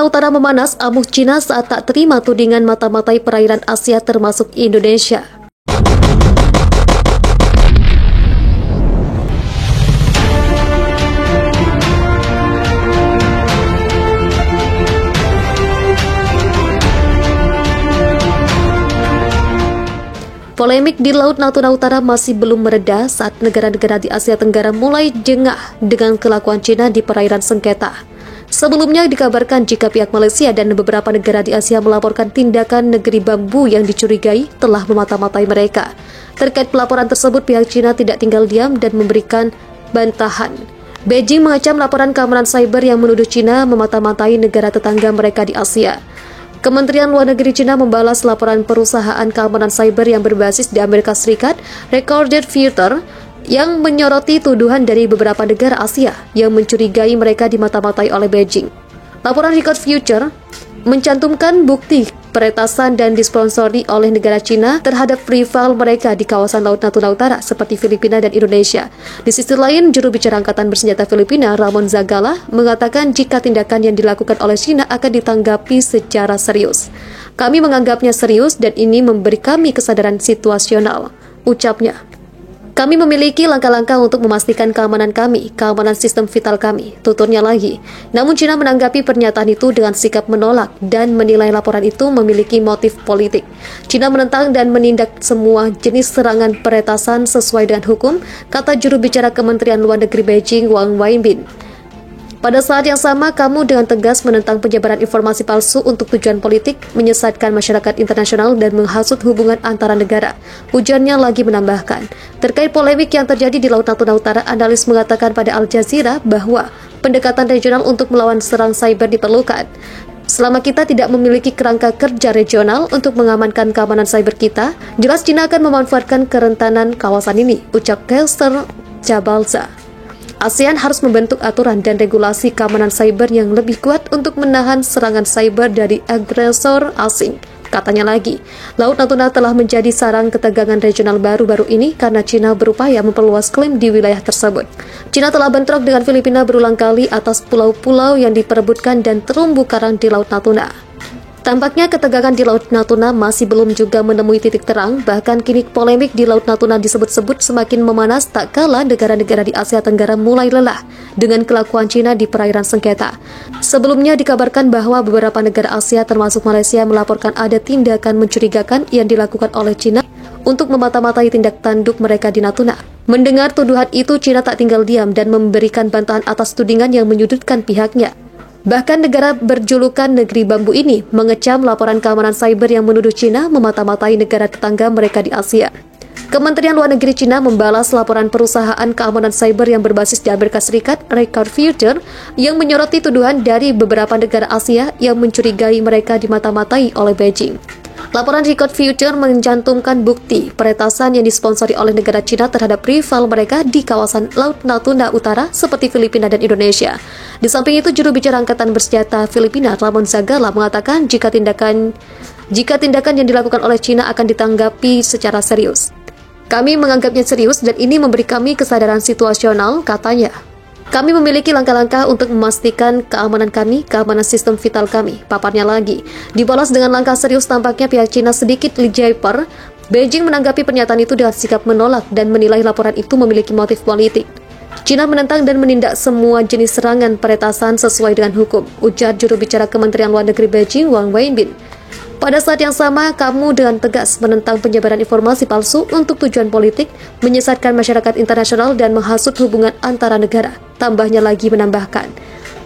Utara memanas, amuk Cina saat tak terima tudingan mata-matai perairan Asia termasuk Indonesia. Polemik di Laut Natuna Utara masih belum mereda saat negara-negara di Asia Tenggara mulai jengah dengan kelakuan Cina di perairan sengketa. Sebelumnya dikabarkan jika pihak Malaysia dan beberapa negara di Asia melaporkan tindakan negeri bambu yang dicurigai telah memata-matai mereka. Terkait pelaporan tersebut, pihak Cina tidak tinggal diam dan memberikan bantahan. Beijing mengecam laporan keamanan cyber yang menuduh Cina memata-matai negara tetangga mereka di Asia. Kementerian Luar Negeri Cina membalas laporan perusahaan keamanan cyber yang berbasis di Amerika Serikat, Recorded Future, yang menyoroti tuduhan dari beberapa negara Asia yang mencurigai mereka dimata-matai oleh Beijing. Laporan Record Future mencantumkan bukti peretasan dan disponsori oleh negara Cina terhadap rival mereka di kawasan Laut Natuna Utara seperti Filipina dan Indonesia. Di sisi lain, juru bicara Angkatan Bersenjata Filipina, Ramon Zagala, mengatakan jika tindakan yang dilakukan oleh Cina akan ditanggapi secara serius. Kami menganggapnya serius dan ini memberi kami kesadaran situasional, ucapnya. Kami memiliki langkah-langkah untuk memastikan keamanan kami, keamanan sistem vital kami, tuturnya lagi. Namun Cina menanggapi pernyataan itu dengan sikap menolak dan menilai laporan itu memiliki motif politik. Cina menentang dan menindak semua jenis serangan peretasan sesuai dengan hukum, kata juru bicara Kementerian Luar Negeri Beijing, Wang Wenbin. Pada saat yang sama, kamu dengan tegas menentang penyebaran informasi palsu untuk tujuan politik, menyesatkan masyarakat internasional dan menghasut hubungan antara negara. Ujarnya lagi menambahkan. Terkait polemik yang terjadi di Laut Natuna Utara, analis mengatakan pada Al Jazeera bahwa pendekatan regional untuk melawan serang cyber diperlukan. Selama kita tidak memiliki kerangka kerja regional untuk mengamankan keamanan cyber kita, jelas Cina akan memanfaatkan kerentanan kawasan ini, ucap Kaiser Jabalza. ASEAN harus membentuk aturan dan regulasi keamanan cyber yang lebih kuat untuk menahan serangan cyber dari agresor asing. Katanya lagi, Laut Natuna telah menjadi sarang ketegangan regional baru-baru ini karena Cina berupaya memperluas klaim di wilayah tersebut. Cina telah bentrok dengan Filipina berulang kali atas pulau-pulau yang diperebutkan dan terumbu karang di Laut Natuna. Tampaknya ketegangan di Laut Natuna masih belum juga menemui titik terang, bahkan kini polemik di Laut Natuna disebut-sebut semakin memanas tak kala negara-negara di Asia Tenggara mulai lelah dengan kelakuan Cina di perairan sengketa. Sebelumnya dikabarkan bahwa beberapa negara Asia termasuk Malaysia melaporkan ada tindakan mencurigakan yang dilakukan oleh Cina untuk memata-matai tindak tanduk mereka di Natuna. Mendengar tuduhan itu, Cina tak tinggal diam dan memberikan bantahan atas tudingan yang menyudutkan pihaknya. Bahkan negara berjulukan negeri bambu ini mengecam laporan keamanan cyber yang menuduh Cina memata-matai negara tetangga mereka di Asia. Kementerian Luar Negeri Cina membalas laporan perusahaan keamanan cyber yang berbasis di Amerika Serikat, Record Future, yang menyoroti tuduhan dari beberapa negara Asia yang mencurigai mereka dimata-matai oleh Beijing. Laporan Record Future mencantumkan bukti peretasan yang disponsori oleh negara Cina terhadap rival mereka di kawasan Laut Natuna Utara seperti Filipina dan Indonesia. Di samping itu, juru bicara Angkatan Bersenjata Filipina, Ramon Zagala, mengatakan jika tindakan yang dilakukan oleh Cina akan ditanggapi secara serius. Kami menganggapnya serius dan ini memberi kami kesadaran situasional, katanya. Kami memiliki langkah-langkah untuk memastikan keamanan kami, keamanan sistem vital kami, paparnya lagi. Dibalas dengan langkah serius, tampaknya pihak Cina sedikit lijaipar. Beijing menanggapi pernyataan itu dengan sikap menolak dan menilai laporan itu memiliki motif politik. Cina menentang dan menindak semua jenis serangan peretasan sesuai dengan hukum, ujar juru bicara Kementerian Luar Negeri Beijing, Wang Wenbin. Pada saat yang sama, kamu dengan tegas menentang penyebaran informasi palsu untuk tujuan politik, menyesatkan masyarakat internasional dan menghasut hubungan antara negara. Tambahnya lagi menambahkan.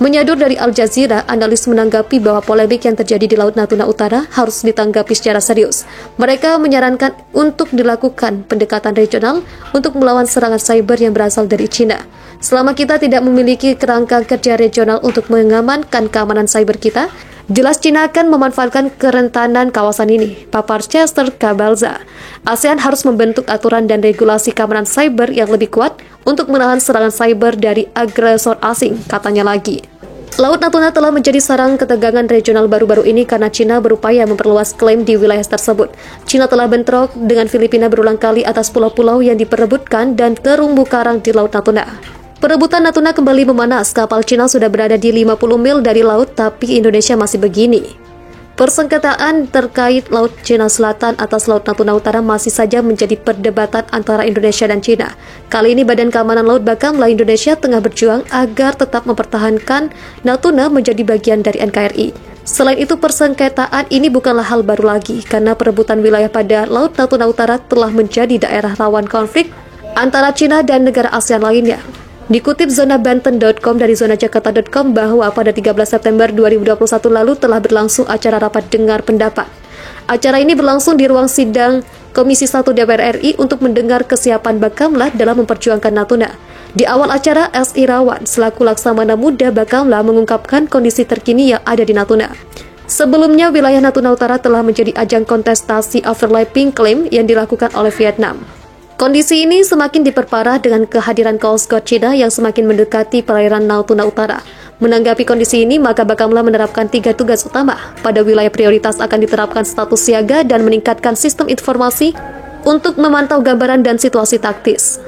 Menyadur dari Al Jazeera, analis menanggapi bahwa polemik yang terjadi di Laut Natuna Utara harus ditanggapi secara serius. Mereka menyarankan untuk dilakukan pendekatan regional untuk melawan serangan cyber yang berasal dari Cina. Selama kita tidak memiliki kerangka kerja regional untuk mengamankan keamanan cyber kita, jelas Cina akan memanfaatkan kerentanan kawasan ini, papar Chester Cabalza. ASEAN harus membentuk aturan dan regulasi keamanan cyber yang lebih kuat untuk menahan serangan cyber dari agresor asing, katanya lagi. Laut Natuna telah menjadi sarang ketegangan regional baru-baru ini karena Cina berupaya memperluas klaim di wilayah tersebut. Cina telah bentrok dengan Filipina berulang kali atas pulau-pulau yang diperebutkan dan terumbu karang di Laut Natuna. Perebutan Natuna kembali memanas. Kapal Cina sudah berada di 50 mil dari laut, tapi Indonesia masih begini. Persengketaan terkait Laut Cina Selatan atas Laut Natuna Utara masih saja menjadi perdebatan antara Indonesia dan Cina. Kali ini Badan Keamanan Laut Bakamla Indonesia tengah berjuang agar tetap mempertahankan Natuna menjadi bagian dari NKRI. Selain itu, persengketaan ini bukanlah hal baru lagi, karena perebutan wilayah pada Laut Natuna Utara telah menjadi daerah rawan konflik antara Cina dan negara ASEAN lainnya. Dikutip zonabanten.com dari zonajakarta.com bahwa pada 13 September 2021 lalu telah berlangsung acara rapat dengar pendapat. Acara ini berlangsung di ruang sidang Komisi 1 DPR RI untuk mendengar kesiapan Bakamla dalam memperjuangkan Natuna. Di awal acara, S. Irawan selaku Laksamana Muda Bakamla mengungkapkan kondisi terkini yang ada di Natuna. Sebelumnya, wilayah Natuna Utara telah menjadi ajang kontestasi overlapping claim yang dilakukan oleh Vietnam. Kondisi ini semakin diperparah dengan kehadiran Coast Guard Cina yang semakin mendekati perairan Natuna Utara. Menanggapi kondisi ini, maka Bakamla menerapkan 3 tugas utama. Pada wilayah prioritas akan diterapkan status siaga dan meningkatkan sistem informasi untuk memantau gambaran dan situasi taktis.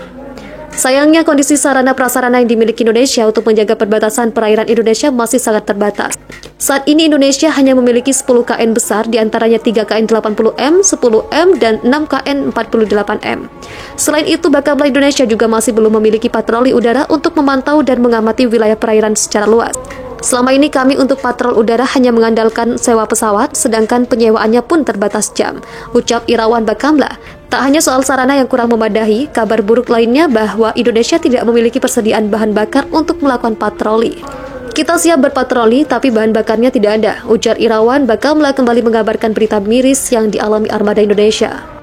Sayangnya, kondisi sarana prasarana yang dimiliki Indonesia untuk menjaga perbatasan perairan Indonesia masih sangat terbatas. Saat ini Indonesia hanya memiliki 10 KN besar, diantaranya 3 KN 80M, 10M, dan 6 KN 48M. Selain itu, Bakamla Indonesia juga masih belum memiliki patroli udara untuk memantau dan mengamati wilayah perairan secara luas. Selama ini kami untuk patrol udara hanya mengandalkan sewa pesawat, sedangkan penyewaannya pun terbatas jam, ucap Irawan Bakamla. Tak hanya soal sarana yang kurang memadai, kabar buruk lainnya bahwa Indonesia tidak memiliki persediaan bahan bakar untuk melakukan patroli. Kita siap berpatroli, tapi bahan bakarnya tidak ada, ujar Irawan Bakamla kembali mengabarkan berita miris yang dialami armada Indonesia.